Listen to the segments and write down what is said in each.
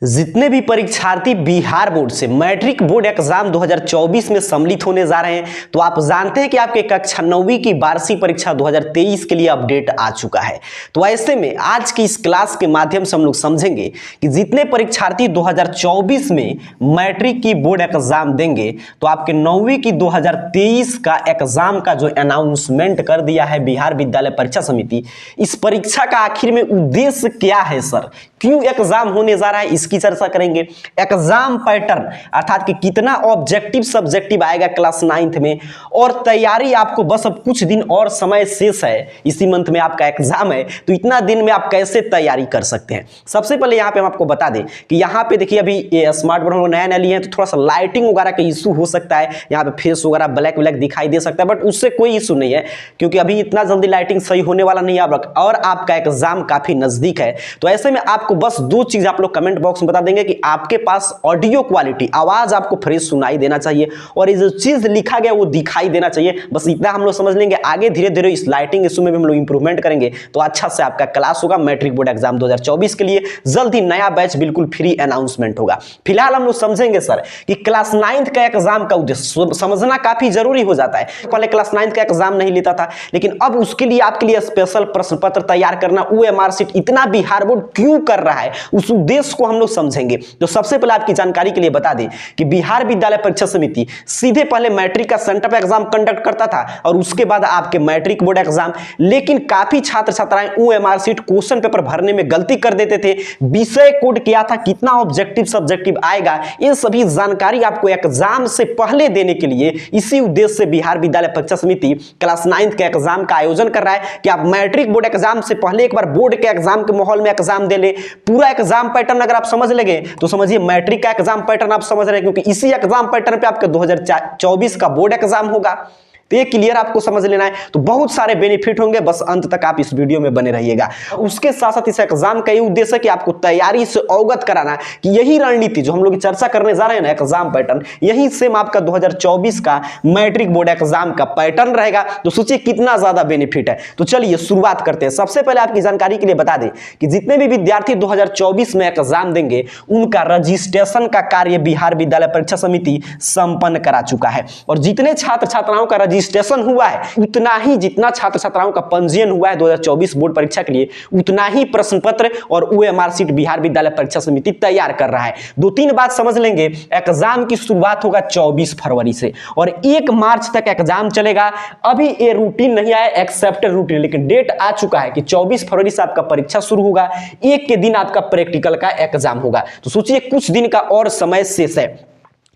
जितने भी परीक्षार्थी बिहार बोर्ड से मैट्रिक बोर्ड एग्जाम 2024 में सम्मिलित होने जा रहे हैं, तो आप जानते हैं कि आपके कक्षा 9वीं की वार्षिक परीक्षा 2023 के लिए अपडेट आ चुका है। तो ऐसे में आज की इस क्लास के माध्यम से हम लोग समझेंगे कि जितने परीक्षार्थी 2024 में मैट्रिक की बोर्ड एग्जाम देंगे, तो आपके 9वीं की 2023 का एग्जाम का जो अनाउंसमेंट कर दिया है बिहार विद्यालय परीक्षा समिति, इस परीक्षा का आखिर में उद्देश्य क्या है सर, क्यों एग्जाम होने जा रहा है, इसकी चर्चा करेंगे। एग्जाम पैटर्न अर्थात कि कितना ऑब्जेक्टिव सब्जेक्टिव आएगा क्लास 9th में, और तैयारी आपको बस अब कुछ दिन और समय शेष है, इसी मंथ में आपका एग्जाम है, तो इतना दिन में आप कैसे तैयारी कर सकते हैं। सबसे पहले यहाँ पे हम आपको बता दें कि यहाँ पे देखिए अभी स्मार्ट बोर्ड हम लोग नया नया लिए हैं, तो थोड़ा सा लाइटिंग वगैरह का इशू हो सकता है, यहाँ पे फेस वगैरह ब्लैक ब्लैक दिखाई दे सकता है, बट उससे कोई इशू नहीं है क्योंकि अभी इतना जल्दी लाइटिंग सही होने वाला नहीं है और आपका एग्जाम काफी नजदीक है। तो ऐसे में आपको बस दो चीज आप लोग कमेंट बॉक्स में बता देंगे कि आपके पास ऑडियो क्वालिटी, आवाज आपको फ्रेश सुनाई देना चाहिए और ये जो चीज लिखा गया वो दिखाई देना चाहिए, बस इतना हम लोग समझ लेंगे। आगे धीरे धीरे इस लाइटिंग इशू में भी हम लोग इंप्रूवमेंट करेंगे, तो अच्छा से आपका क्लास होगा। मैट्रिक बोर्ड एग्जाम 2024 के लिए जल्द ही नया बैच बिल्कुल फ्री अनाउंसमेंट होगा। फिलहाल हम लोग समझेंगे सर कि क्लास 9th का एग्जाम का उद्देश्य समझना काफी जरूरी हो जाता है। पहले क्लास 9th का एग्जाम नहीं लेता था, लेकिन अब उसके लिए आपके लिए स्पेशल प्रश्न पत्र तैयार करना, OMR शीट इतना बिहार बोर्ड क्यों कर रहा है, उस उद्देश्य को हम लोग समझेंगे। तो सबसे पहले आपकी जानकारी के लिए बता दें कि बिहार विद्यालय परीक्षा समिति सीधे पहले मैट्रिक का सेंटर एग्जाम कंडक्ट करता था और उसके बाद आपके मैट्रिक बोर्ड एग्जाम, लेकिन काफी छात्र छात्राएं OMR शीट क्वेश्चन पेपर भरने में गलती कर देते थे। विषय कोड क्या था, कितना ऑब्जेक्टिव सब्जेक्टिव आएगा, ये सभी जानकारी आपको एग्जाम से पहले देने के लिए इसी उद्देश्य से बिहार विद्यालय परीक्षा समिति क्लास 9th के एग्जाम का आयोजन कर रहा है कि आप मैट्रिक बोर्ड एग्जाम से पहले एक बार बोर्ड के एग्जाम के माहौल में एग्जाम दे ले। पूरा एग्जाम पैटर्न अगर आप समझ लेंगे तो समझिए मैट्रिक का एग्जाम पैटर्न आप समझ रहे हैं, क्योंकि इसी एग्जाम पैटर्न पे आपका 2024 का बोर्ड एग्जाम होगा। तो ये क्लियर आपको समझ लेना है, तो बहुत सारे बेनिफिट होंगे, बस अंत तक आप इस वीडियो में बने रहिएगा। उसके साथ साथ इस एग्जाम का ये उद्देश्य है कि आपको तैयारी से अवगत कराना कि यही रणनीति जो हम लोग चर्चा करने जा रहे हैं ना, एग्जाम पैटर्न, यही सेम आपका 2024 का मैट्रिक बोर्ड एग्जाम का पैटर्न रहेगा। तो सोचिए कितना ज्यादा बेनिफिट है। तो चलिए शुरुआत करते हैं। सबसे पहले आपकी जानकारी के लिए बता दें कि जितने भी विद्यार्थी 2024 में एग्जाम देंगे, उनका रजिस्ट्रेशन का कार्य बिहार विद्यालय परीक्षा समिति संपन्न करा चुका है, और जितने छात्र छात्राओं का रजिस्ट्रेशन हुआ है, उतना ही जितना छात्र छात्राओं का पंजीयन हुआ है 2024 बोर्ड परीक्षा के लिए, उतना ही प्रश्न पत्र और OMR शीट बिहार विद्यालय परीक्षा समिति तैयार कर रहा है। दो तीन बात समझ लेंगे। एग्जाम की शुरुआत होगा 24 फरवरी से और 1 मार्च तक एग्जाम चलेगा। अभी ये रूटीन नहीं आया, एक्सेप्टेड रूटीन, लेकिन डेट आ चुका है कि 24 फरवरी से आपका परीक्षा शुरू होगा। 1 के दिन आपका प्रैक्टिकल का एग्जाम होगा। तो सोचिए कुछ दिन का और समय शेष है,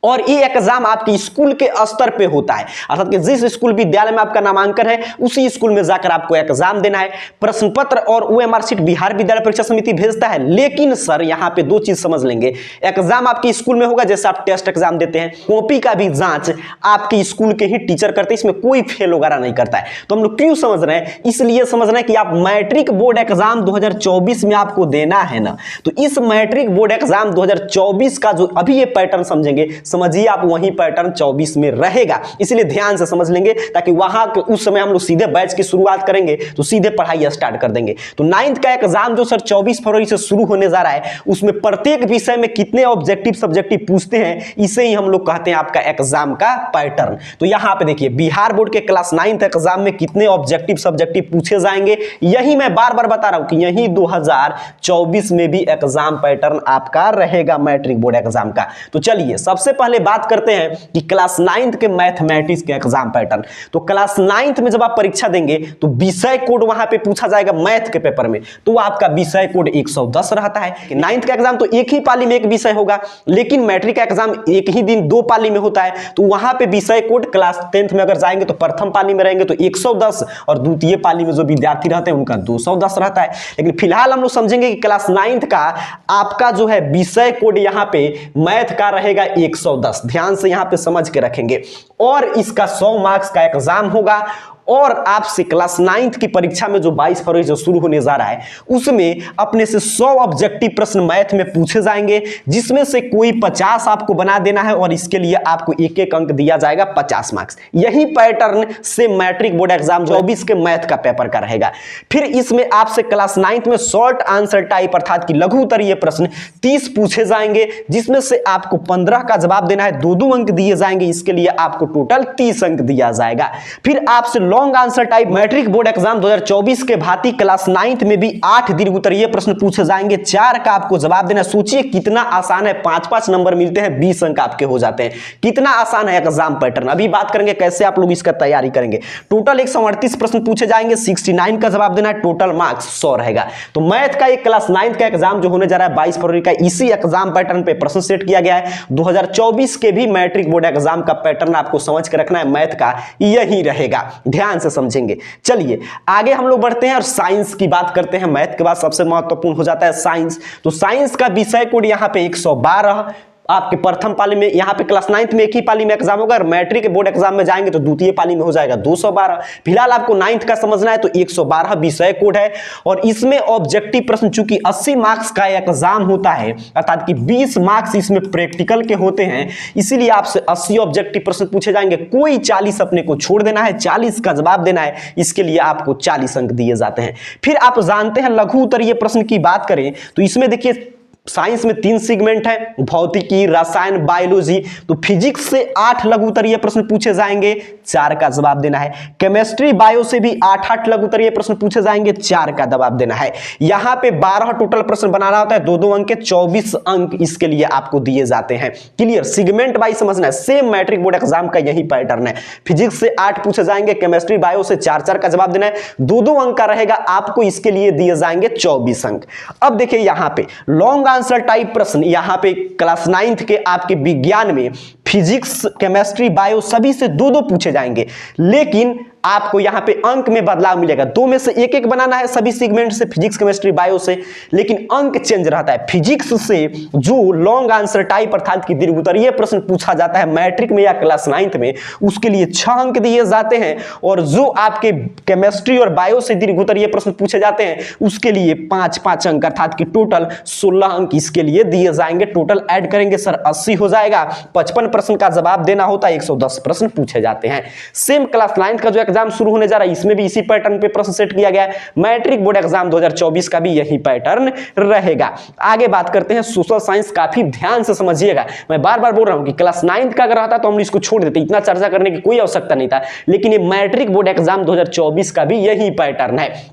और ये एग्जाम आपके स्कूल के स्तर पे होता है, अर्थात कि जिस स्कूल विद्यालय में आपका नामांकन है उसी स्कूल में जाकर आपको एग्जाम देना है। प्रश्न पत्र और OMR शीट बिहार विद्यालय परीक्षा समिति भेजता है, लेकिन सर यहाँ पे दो चीज समझ लेंगे। एग्जाम आपके स्कूल में होगा, जैसे आप टेस्ट एग्जाम देते हैं, कॉपी का भी जांच आपके स्कूल के ही टीचर करते हैं, इसमें कोई फेल वगैरह नहीं करता है। तो हम लोग क्यों समझ रहे हैं, इसलिए समझ रहे हैं कि आप मैट्रिक बोर्ड एग्जाम 2024 में आपको देना है ना, तो इस मैट्रिक बोर्ड एग्जाम 2024 का जो अभी ये पैटर्न समझेंगे, समझिए आप वही पैटर्न 24 में रहेगा। इसलिए ध्यान से समझ लेंगे, ताकि वहां उस समय हम लोग सीधे बैच की शुरुआत करेंगे तो सीधे पढ़ाई स्टार्ट कर देंगे। तो 9th का एग्जाम जो सर 24 फरवरी से शुरू होने जा रहा है, उसमें प्रत्येक विषय में कितने ऑब्जेक्टिव सब्जेक्टिव पूछते हैं, इसे ही हम लोग कहते हैं आपका एग्जाम का पैटर्न। तो यहां पे देखिए बिहार बोर्ड के क्लास 9th एग्जाम में कितने ऑब्जेक्टिव सब्जेक्टिव पूछे जाएंगे, यही मैं बार बार बता रहा हूं कि यही 2024 में भी एग्जाम पैटर्न आपका रहेगा मैट्रिक बोर्ड एग्जाम का। तो चलिए सबसे पहले बात करते हैं कि क्लास 9th के मैथमेटिक्स के एग्जाम पैटर्न। तो क्लास 9th में जब आप परीक्षा देंगे तो विषय कोड वहां पे पूछा जाएगा मैथ के पेपर में, तो आपका विषय कोड 110 रहता है। 9th का एग्जाम तो एक ही पाली में एक विषय होगा, लेकिन मैट्रिक का एग्जाम एक ही दिन 2 पाली में होता है, तो वहां पे विषय कोड क्लास 10th में अगर जाएंगे तो प्रथम पाली में रहेंगे तो 110, और द्वितीय पाली में जो विद्यार्थी रहते हैं उनका 210 रहता है। लेकिन फिलहाल हम लोग समझेंगे कि क्लास 9th का आपका जो है विषय कोड यहाँ पे मैथ का रहेगा 110, ध्यान से यहां पे समझ के रखेंगे, और इसका 100 मार्क्स का एग्जाम होगा। और आपसे क्लास 9th की परीक्षा में जो 22 फरवरी से शुरू होने जा रहा है उसमें अपने से 100 ऑब्जेक्टिव प्रश्न मैथ में पूछे जाएंगे, जिसमें से कोई 50 आपको बना देना है और इसके लिए आपको एक एक अंक दिया जाएगा 50 मार्क्स। यही पैटर्न से मैट्रिक बोर्ड एग्जाम 24 के मैथ का पेपर का रहेगा। फिर इसमें आपसे क्लास 9th में शॉर्ट आंसर टाइप अर्थात कि लघु उत्तरीय प्रश्न 30 पूछे जाएंगे, जिसमें से आपको 15 का जवाब देना है, 2-2 अंक दिए जाएंगे, इसके लिए आपको टोटल 30 अंक दिया जाएगा। फिर आपसे long answer type matric board exam 2024 के भांति क्लास 9th में भी 8 दीर्घ उत्तरीय प्रश्न पूछे जाएंगे, 4 का आपको जवाब देना। सोचिए कितना आसान है, 5-5 नंबर मिलते हैं, 20 अंक आपके हो जाते हैं। कितना आसान है एग्जाम पैटर्न। अभी बात करेंगे कैसे आप लोग इसका तैयारी करेंगे। टोटल 138 प्रश्न पूछे जाएंगे, 69 का जवाब देना है, टोटल मार्क्स 100 रहेगा। तो मैथ का एक क्लास 9th का एग्जाम जो होने जा रहा है 22 फरवरी का, इसी एग्जाम पैटर्न पे प्रश्न सेट किया गया है। 2024 के भी मैट्रिक बोर्ड एग्जाम का पैटर्न आपको समझ के रखना है, मैथ का यही रहेगा, ध्यान से समझेंगे। चलिए आगे हम लोग बढ़ते हैं और साइंस की बात करते हैं। मैथ के बाद सबसे महत्वपूर्ण हो जाता है साइंस। तो साइंस का विषय कोड यहां पे 112 आपके प्रथम पाली में, यहां पे क्लास 9th में एक ही पाली में एग्जाम होगा, और मैट्रिक बोर्ड एग्जाम में जाएंगे तो द्वितीय पाली में हो जाएगा 212। फिलहाल आपको 9th का समझना है तो 112 विषय कोड है, और इसमें ऑब्जेक्टिव प्रश्न चूंकि 80 मार्क्स का एग्जाम होता है, अर्थात कि 20 मार्क्स इसमें प्रैक्टिकल के होते हैं, इसीलिए आपसे 80 ऑब्जेक्टिव प्रश्न पूछे जाएंगे। कोई 40 अपने को छोड़ देना है, 40 का जवाब देना है, इसके लिए आपको 40 अंक दिए जाते हैं। फिर आप जानते हैं लघु उत्तरीय प्रश्न की बात करें तो इसमें देखिए साइंस में 3 सेगमेंट है, भौतिकी, रसायन, बायोलॉजी। तो फिजिक्स से 8 लघु उत्तरीय प्रश्न पूछे जाएंगे, 4 का जवाब देना है। केमिस्ट्री, बायो से भी 8-8 लघु उत्तरीय प्रश्न पूछे जाएंगे, 4 का जवाब देना है। यहां पे 12 टोटल प्रश्न बनाना होता है, 2-2 अंक के 24 अंक इसके लिए आपको दिए जाते हैं। क्लियर, सेगमेंट वाइज समझना है। सेम मैट्रिक बोर्ड एग्जाम का यही पैटर्न है। फिजिक्स से 8 पूछे जाएंगे, केमिस्ट्री, बायो से 4-4 का जवाब देना है, 2-2 अंक का रहेगा, आपको इसके लिए दिए जाएंगे 24 अंक। अब देखिए यहां पे लॉन्ग आंसर टाइप प्रश्न, यहां पे क्लास 9th के आपके विज्ञान में फिजिक्स, केमिस्ट्री, बायो सभी से 2-2 पूछे जाएंगे, लेकिन आपको यहां पे अंक में बदलाव मिलेगा। 2 में से 1-1 बनाना है सभी सेगमेंट से, फिजिक्स, केमिस्ट्री, बायो से, लेकिन अंक चेंज रहता है। फिजिक्स से जो लॉन्ग आंसर टाइप अर्थात कि दीर्घ उत्तरीय प्रश्न पूछा जाता है मैट्रिक में या क्लास 9th में, उसके लिए 6 अंक दिए जाते हैं, और जो आपके केमिस्ट्री और बायो से दीर्घ उत्तरीय प्रश्न पूछे जाते हैं उसके लिए 5-5 अंक अर्थात कि टोटल 16 अंक इसके लिए दिए जाएंगे। टोटल ऐड करेंगे सर 80 हो जाएगा। 55 प्रश्न का जवाब देना होता है, 110 प्रश्न पूछे जाते हैं। सेम क्लास 9th का जो एग्जाम शुरू होने जा रहा है इसमें भी इसी पैटर्न पे प्रश्न सेट किया गया है। मैट्रिक बोर्ड एग्जाम 2024 का भी यही पैटर्न रहेगा। आगे बात करते हैं सोशल साइंस। काफी ध्यान से समझिएगा, मैं बार बार बोल रहा हूं कि क्लास 9th का अगर रहता तो हम इसको छोड़ देते, इतना चर्चा करने की कोई आवश्यकता नहीं था, लेकिन ये मैट्रिक बोर्ड एग्जाम 2024 का भी यही पैटर्न है।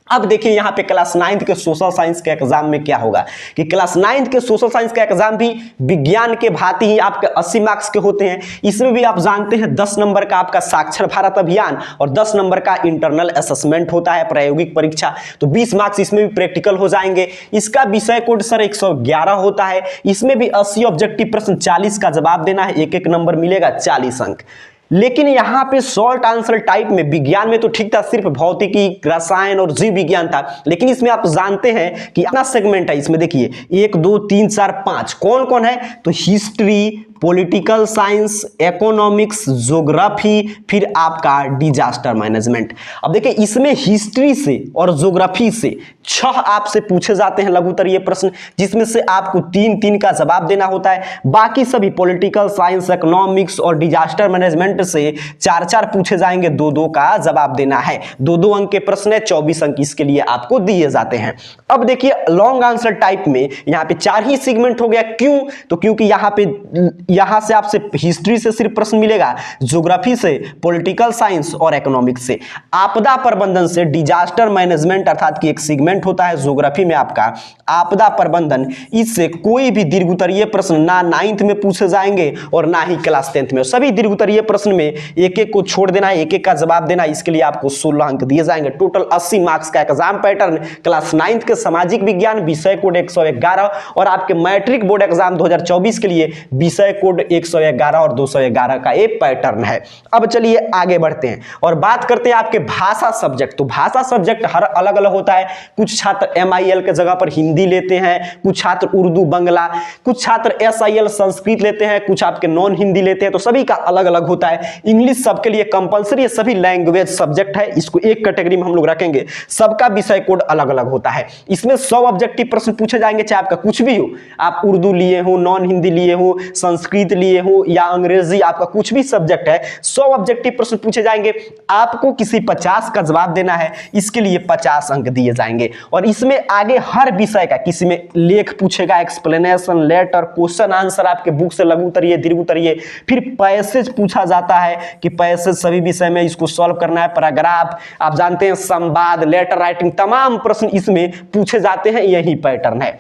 अब देखिए यहां पे क्लास 9th के सोशल साइंस के एग्जाम में क्या होगा कि क्लास 9th के सोशल साइंस का एग्जाम भी विज्ञान के भांति ही आपके 80 मार्क्स के होते हैं। इसमें भी आप जानते हैं 10 नंबर का आपका साक्षर भारत अभियान और 10 नंबर का इंटरनल असेसमेंट होता है, प्रायोगिक परीक्षा। तो 20 मार्क्स इसमें भी प्रैक्टिकल हो जाएंगे। इसका विषय कोड सर 111 होता है। इसमें भी 80 ऑब्जेक्टिव प्रश्न, 40 का जवाब देना है, 1-1 नंबर मिलेगा, 40 अंक। लेकिन यहां पे शॉर्ट आंसर टाइप में विज्ञान में तो ठीक था, सिर्फ भौतिकी, रसायन और जीव विज्ञान था, लेकिन इसमें आप जानते हैं कि अपना सेगमेंट है। इसमें देखिए 1, 2, 3, 4, 5 कौन कौन है, तो history, political science, economics, geography, फिर आपका डिजास्टर मैनेजमेंट। अब देखिए इसमें हिस्ट्री से और ज्योग्राफी से 6 आपसे पूछे जाते हैं लघु उत्तरीय प्रश्न, जिसमें से आपको 3-3 का जवाब देना होता है। बाकी सभी पॉलिटिकल साइंस, इकोनॉमिक्स और डिजास्टर मैनेजमेंट से 4-4 पूछे जाएंगे, 2-2 का जवाब देना है। 2-2 अंक के प्रश्न है, 24 अंक इसके लिए आपको दिए जाते हैं। अब देखिए लॉन्ग आंसर टाइप में यहाँ पे 4 ही सेगमेंट हो गया। क्यों, तो क्योंकि यहां से आपसे हिस्ट्री से सिर्फ प्रश्न मिलेगा, ज्योग्राफी से, पॉलिटिकल साइंस और इकोनॉमिक्स से। आपदा प्रबंधन से डिजास्टर मैनेजमेंट अर्थात कि एक सेगमेंट होता है ज्योग्राफी में आपका आपदा प्रबंधन, इससे कोई भी दीर्घ उत्तरीय प्रश्न ना 9th में पूछे जाएंगे और ना ही क्लास 10th में। सभी दीर्घ उत्तरीय प्रश्न में 1-1 को छोड़ देना है, 1-1 का जवाब देना, इसके लिए आपको 16 अंक दिए जाएंगे। टोटल 80 मार्क्स का एग्जाम पैटर्न क्लास 9th के सामाजिक विज्ञान, विषय कोड 111, और आपके मैट्रिक बोर्ड एग्जाम 2024 के लिए विषय कोड 111 और 211 का एक पैटर्न है। अब चलिए आगे बढ़ते हैं और बात करते हैं आपके भाषा सब्जेक्ट। तो भाषा सब्जेक्ट हर अलग अलग होता है। कुछ छात्र MIL के जगह पर हिंदी लेते हैं, कुछ छात्र उर्दू बंगला, कुछ छात्र SIL संस्कृत लेते हैं, कुछ आपके नॉन हिंदी लेते हैं। तो सभी का अलग अलग होता है। इंग्लिश सबके लिए कंपलसरी है, सभी लैंग्वेज सब्जेक्ट है, इसको एक कैटेगरी में हम लोग रखेंगे। सबका विषय कोड अलग अलग होता है। इसमें 100 ऑब्जेक्टिव प्रश्न पूछे जाएंगे, चाहे आपका कुछ भी हो, आप उर्दू लिए हो, नॉन हिंदी लिए हो, संस्कृत लिए हो या अंग्रेजी, आपका कुछ भी सब्जेक्ट है, 100 ऑब्जेक्टिव प्रश्न पूछे जाएंगे। आपको किसी 50 का जवाब देना है, इसके लिए 50 अंक दिए जाएंगे। और इसमें आगे हर विषय का, किसी में लेख पूछेगा, एक्सप्लेनेशन, लेटर, क्वेश्चन आंसर आपके बुक से लघु उत्तरीय, दीर्घ उत्तरीय, फिर पैसेज पूछा जाता है कि पैसेज सभी विषय में इसको सॉल्व करना है। पैराग्राफ, आप जानते हैं, संवाद, लेटर राइटिंग, तमाम प्रश्न इसमें पूछे जाते हैं। यही पैटर्न है।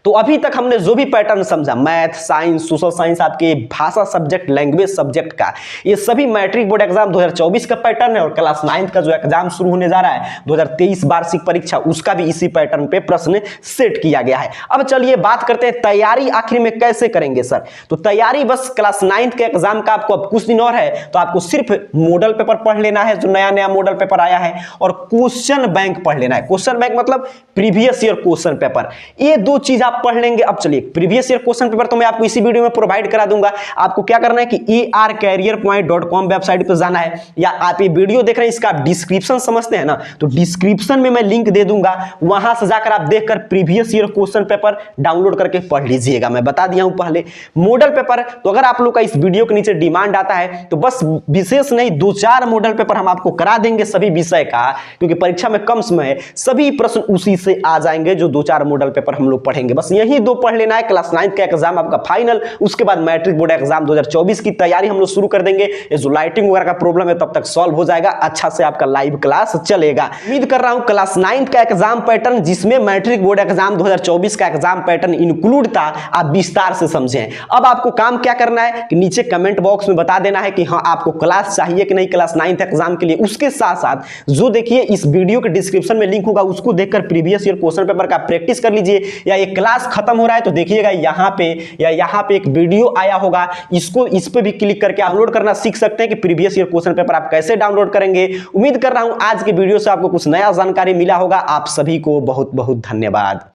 तो अभी तक हमने जो भी पैटर्न समझा, मैथ, साइंस, सोशल साइंस, आपके भाषा सब्जेक्ट, लैंग्वेज सब्जेक्ट का, ये सभी मैट्रिक बोर्ड एग्जाम 2024 का पैटर्न है। और क्लास 9 का जो एग्जाम शुरू होने जा रहा है 2023 वार्षिक परीक्षा, उसका भी इसी पैटर्न पे प्रश्न सेट किया गया है। अब चलिए बात करते हैं तैयारी आखिर में कैसे करेंगे सर। तो तैयारी बस क्लास 9 के एग्जाम का आपको अब कुछ दिन और है, तो आपको सिर्फ मॉडल पेपर पढ़ लेना है, जो नया नया मॉडल पेपर आया है, और क्वेश्चन बैंक पढ़ लेना है। क्वेश्चन बैंक मतलब प्रीवियस ईयर क्वेश्चन पेपर, ये दो चीज आप पढ़ लेंगे। अब चलिए, प्रीवियस ईयर क्वेश्चन पेपर तो मैं आपको इसी वीडियो में प्रोवाइड करा दूंगा। आपको क्या करना है कि arcareerpoint.com वेबसाइट पे जाना है, या आप ये वीडियो देख रहे हैं, इसका आप डिस्क्रिप्शन समझते हैं ना, तो डिस्क्रिप्शन में मैं लिंक दे दूंगा, वहां से जाकर आप देखकर previous year question paper download करके पढ़ लीजिएगा। मैं बता दिया हूं पहले। मॉडल पेपर तो अगर आप लोग का इस वीडियो के नीचे डिमांड आता है तो बस विशेष नहीं, 2-4 मॉडल पेपर हम आपको करा देंगे सभी विषय का, क्योंकि परीक्षा में कम समय है। सभी प्रश्न उसी से आ जाएंगे, जो 2-4 मॉडल पेपर हम लोग पढ़ेंगे। बस यही दो पढ़ लेना है, क्लास 9 का एग्जाम आपका फाइनल, उसके बाद मैट्रिक बोर्ड एग्जाम 2024 की तैयारी हम लोग शुरू कर देंगे। ये जो लाइटिंग वगैरह का प्रॉब्लम है तब तक सॉल्व हो जाएगा, अच्छा से आपका लाइव क्लास चलेगा। उम्मीद कर रहा हूं क्लास 9 का एग्जाम पैटर्न, जिसमें मैट्रिक बोर्ड एग्जाम 2024 का एग्जाम पैटर्न इंक्लूड था, आप विस्तार से समझे। अब आपको काम क्या करना है कि नीचे कमेंट बॉक्स में बता देना है कि हाँ आपको क्लास चाहिए कि नहीं क्लास 9 एग्जाम के लिए। उसके साथ साथ जो देखिए इस वीडियो के डिस्क्रिप्शन में लिंक होगा, उसको देखकर प्रीवियस ईयर क्वेश्चन पेपर का प्रैक्टिस कर लीजिए। या ये क्लास खत्म हो रहा है तो देखिएगा यहाँ पे या यहाँ पे एक वीडियो आया होगा, इसको इस पे भी क्लिक करके डाउनलोड करना सीख सकते हैं कि प्रीवियस ईयर क्वेश्चन पेपर आप कैसे डाउनलोड करेंगे। उम्मीद कर रहा हूं आज के वीडियो से आपको कुछ नया जानकारी मिला होगा। आप सभी को बहुत बहुत धन्यवाद।